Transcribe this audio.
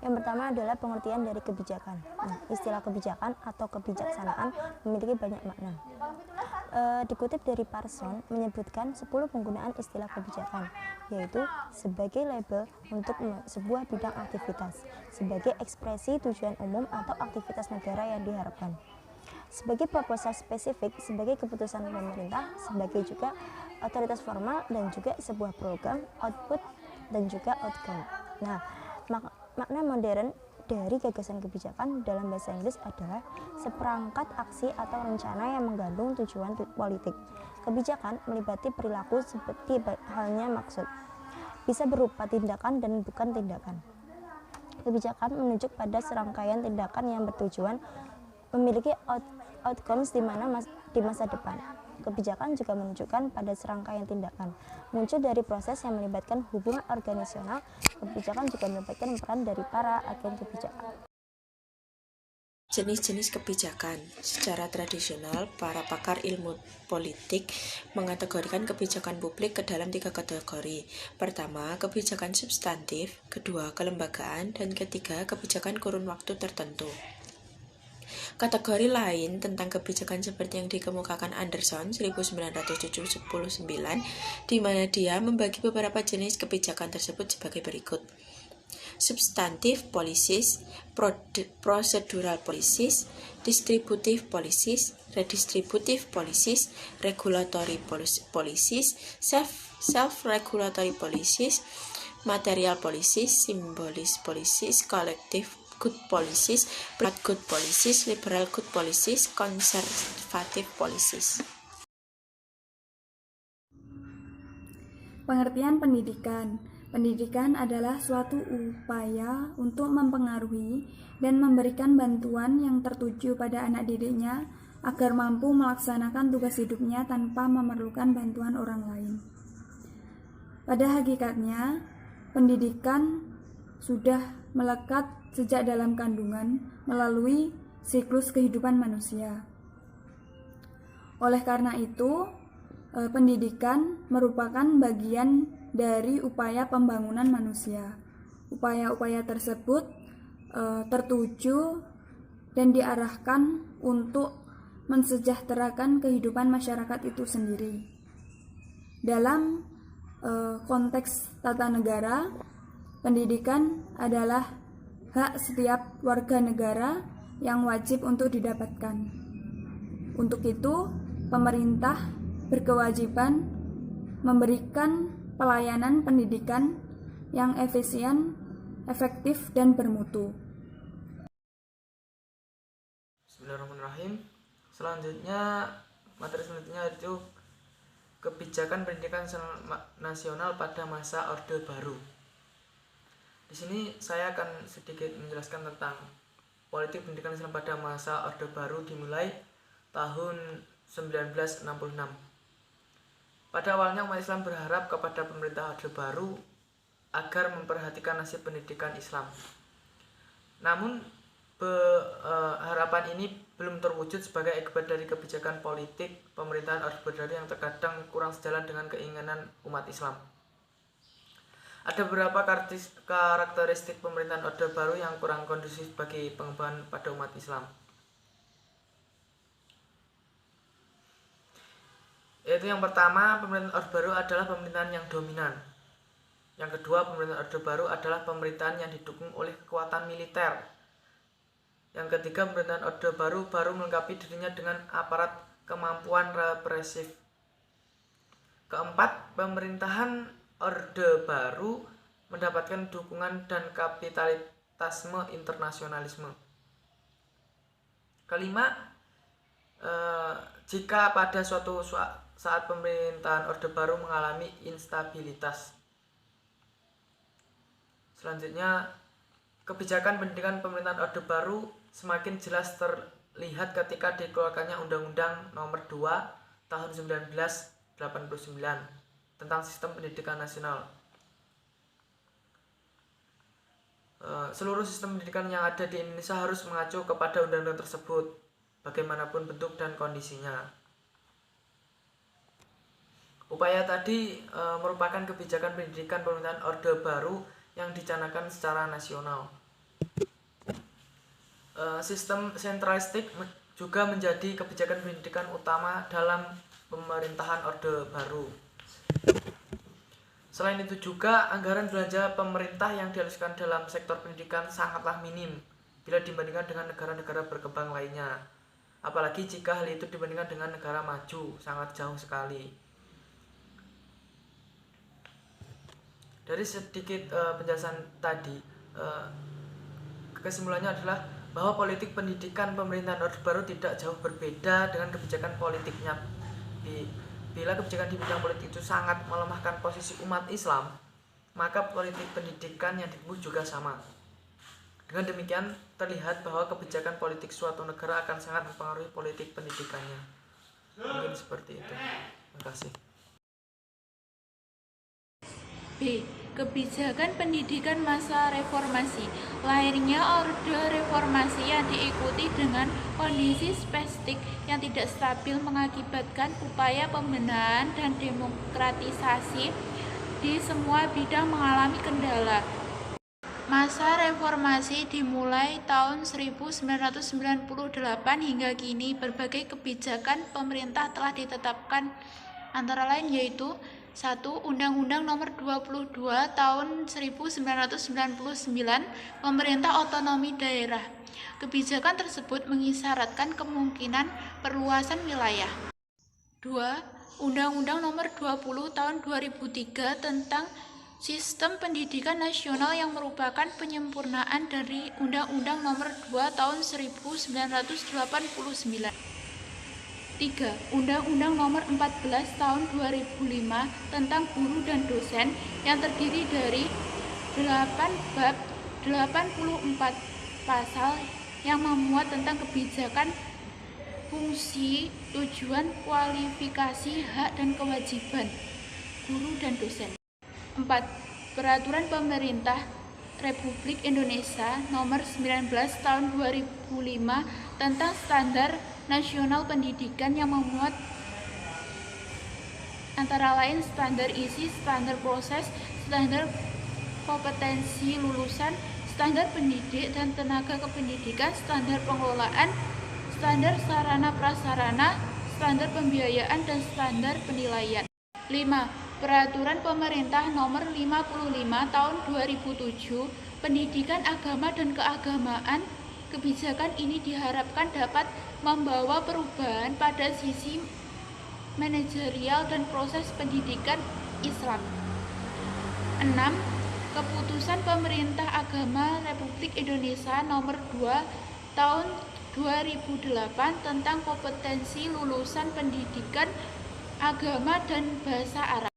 Yang pertama adalah pengertian dari kebijakan. Nah, istilah kebijakan atau kebijaksanaan memiliki banyak makna. Dikutip dari Parson menyebutkan 10 penggunaan istilah kebijakan, yaitu sebagai label untuk sebuah bidang aktivitas, sebagai ekspresi tujuan umum atau aktivitas negara yang diharapkan, sebagai proposal spesifik, sebagai keputusan pemerintah, sebagai juga otoritas formal, dan juga sebuah program, output, dan juga outcome. Nah, makna modern dari gagasan kebijakan dalam bahasa Inggris adalah seperangkat aksi atau rencana yang mengandung tujuan politik. Kebijakan meliputi perilaku seperti halnya maksud. Bisa berupa tindakan dan bukan tindakan. Kebijakan menunjuk pada serangkaian tindakan yang bertujuan memiliki outcomes di masa depan. Kebijakan juga menunjukkan pada serangkaian tindakan muncul dari proses yang melibatkan hubungan organisasional. Kebijakan juga melibatkan peran dari para agen kebijakan. Jenis-jenis kebijakan. Secara tradisional, para pakar ilmu politik mengategorikan kebijakan publik ke dalam 3 kategori. Pertama, kebijakan substantif, kedua, kelembagaan, dan ketiga, kebijakan kurun waktu tertentu. Kategori lain tentang kebijakan seperti yang dikemukakan Anderson 1979, di mana dia membagi beberapa jenis kebijakan tersebut sebagai berikut. Substantive policies, procedural policies, distributive policies, redistributive policies, regulatory policies, self-regulatory policies, material policies, symbolist policies, collective good policies, blood good policies, liberal good policies, conservative policies. Pengertian pendidikan. Pendidikan adalah suatu upaya untuk mempengaruhi dan memberikan bantuan yang tertuju pada anak didiknya agar mampu melaksanakan tugas hidupnya tanpa memerlukan bantuan orang lain. Pada hakikatnya, pendidikan sudah melekat sejak dalam kandungan melalui siklus kehidupan manusia. Oleh karena itu, pendidikan merupakan bagian dari upaya pembangunan manusia. Upaya-upaya tersebut tertuju dan diarahkan untuk mensejahterakan kehidupan masyarakat itu sendiri. Dalam konteks tata negara, pendidikan adalah hak setiap warga negara yang wajib untuk didapatkan. Untuk itu, pemerintah berkewajiban memberikan pelayanan pendidikan yang efisien, efektif, dan bermutu. Bismillahirrahmanirrahim. Materi selanjutnya itu kebijakan pendidikan nasional pada masa Orde Baru. Di sini saya akan sedikit menjelaskan tentang politik pendidikan Islam pada masa Orde Baru dimulai tahun 1966. Pada awalnya umat Islam berharap kepada pemerintah Orde Baru agar memperhatikan nasib pendidikan Islam. Namun harapan ini belum terwujud sebagai akibat dari kebijakan politik pemerintahan Orde Baru yang terkadang kurang sejalan dengan keinginan umat Islam. Ada beberapa karakteristik pemerintahan Orde Baru yang kurang kondusif bagi pengembangan pada umat Islam. Yaitu yang pertama, pemerintahan Orde Baru adalah pemerintahan yang dominan. Yang kedua, pemerintahan Orde Baru adalah pemerintahan yang didukung oleh kekuatan militer. Yang ketiga, pemerintahan Orde Baru melengkapi dirinya dengan aparat kemampuan represif. Keempat, pemerintahan Orde Baru mendapatkan dukungan dan kapitalisme internasionalisme. Kelima, jika pada suatu saat pemerintahan Orde Baru mengalami instabilitas. Selanjutnya, kebijakan pendidikan pemerintahan Orde Baru semakin jelas terlihat ketika dikeluarkannya Undang-Undang Nomor 2 Tahun 1989 tentang sistem pendidikan nasional. Seluruh sistem pendidikan yang ada di Indonesia harus mengacu kepada undang-undang tersebut, bagaimanapun bentuk dan kondisinya. Upaya tadi merupakan kebijakan pendidikan pemerintahan Orde Baru yang dicanangkan secara nasional. sistem sentralistik juga menjadi kebijakan pendidikan utama dalam pemerintahan Orde Baru. Selain itu juga, anggaran belanja pemerintah yang dialokasikan dalam sektor pendidikan sangatlah minim bila dibandingkan dengan negara-negara berkembang lainnya. Apalagi jika hal itu dibandingkan dengan negara maju, sangat jauh sekali. Dari sedikit penjelasan tadi, kesimpulannya adalah bahwa politik pendidikan pemerintahan Orde Baru tidak jauh berbeda dengan kebijakan politiknya. Bila kebijakan di bidang politik itu sangat melemahkan posisi umat Islam, maka politik pendidikan yang ditempuh juga sama. Dengan demikian, terlihat bahwa kebijakan politik suatu negara akan sangat mempengaruhi politik pendidikannya. Mungkin seperti itu. Terima kasih. B. Kebijakan pendidikan masa reformasi. Lahirnya orde reformasi yang diikuti dengan kondisi spesifik yang tidak stabil mengakibatkan upaya pembenahan dan demokratisasi di semua bidang mengalami kendala. Masa reformasi dimulai tahun 1998 hingga kini. Berbagai kebijakan pemerintah telah ditetapkan, antara lain yaitu 1. Undang-Undang Nomor 22 Tahun 1999 Pemerintah Otonomi Daerah. Kebijakan tersebut mengisyaratkan kemungkinan perluasan wilayah. 2. Undang-Undang Nomor 20 Tahun 2003 tentang Sistem Pendidikan Nasional yang merupakan penyempurnaan dari Undang-Undang Nomor 2 Tahun 1989. 3. Undang-Undang Nomor 14 Tahun 2005 tentang Guru dan Dosen yang terdiri dari 8 bab 84 pasal yang memuat tentang kebijakan, fungsi, tujuan, kualifikasi, hak, dan kewajiban guru dan dosen. 4. Peraturan Pemerintah Republik Indonesia Nomor 19 Tahun 2005 tentang Standar Nasional Pendidikan yang memuat antara lain standar isi, standar proses, standar kompetensi lulusan, standar pendidik dan tenaga kependidikan, standar pengelolaan, standar sarana prasarana, standar pembiayaan, dan standar penilaian. 5. Peraturan Pemerintah Nomor 55 Tahun 2007 Pendidikan Agama dan Keagamaan. Kebijakan ini diharapkan dapat membawa perubahan pada sisi manajerial dan proses pendidikan Islam. 6. Keputusan Pemerintah Agama Republik Indonesia Nomor 2 Tahun 2008 tentang kompetensi lulusan pendidikan agama dan bahasa Arab.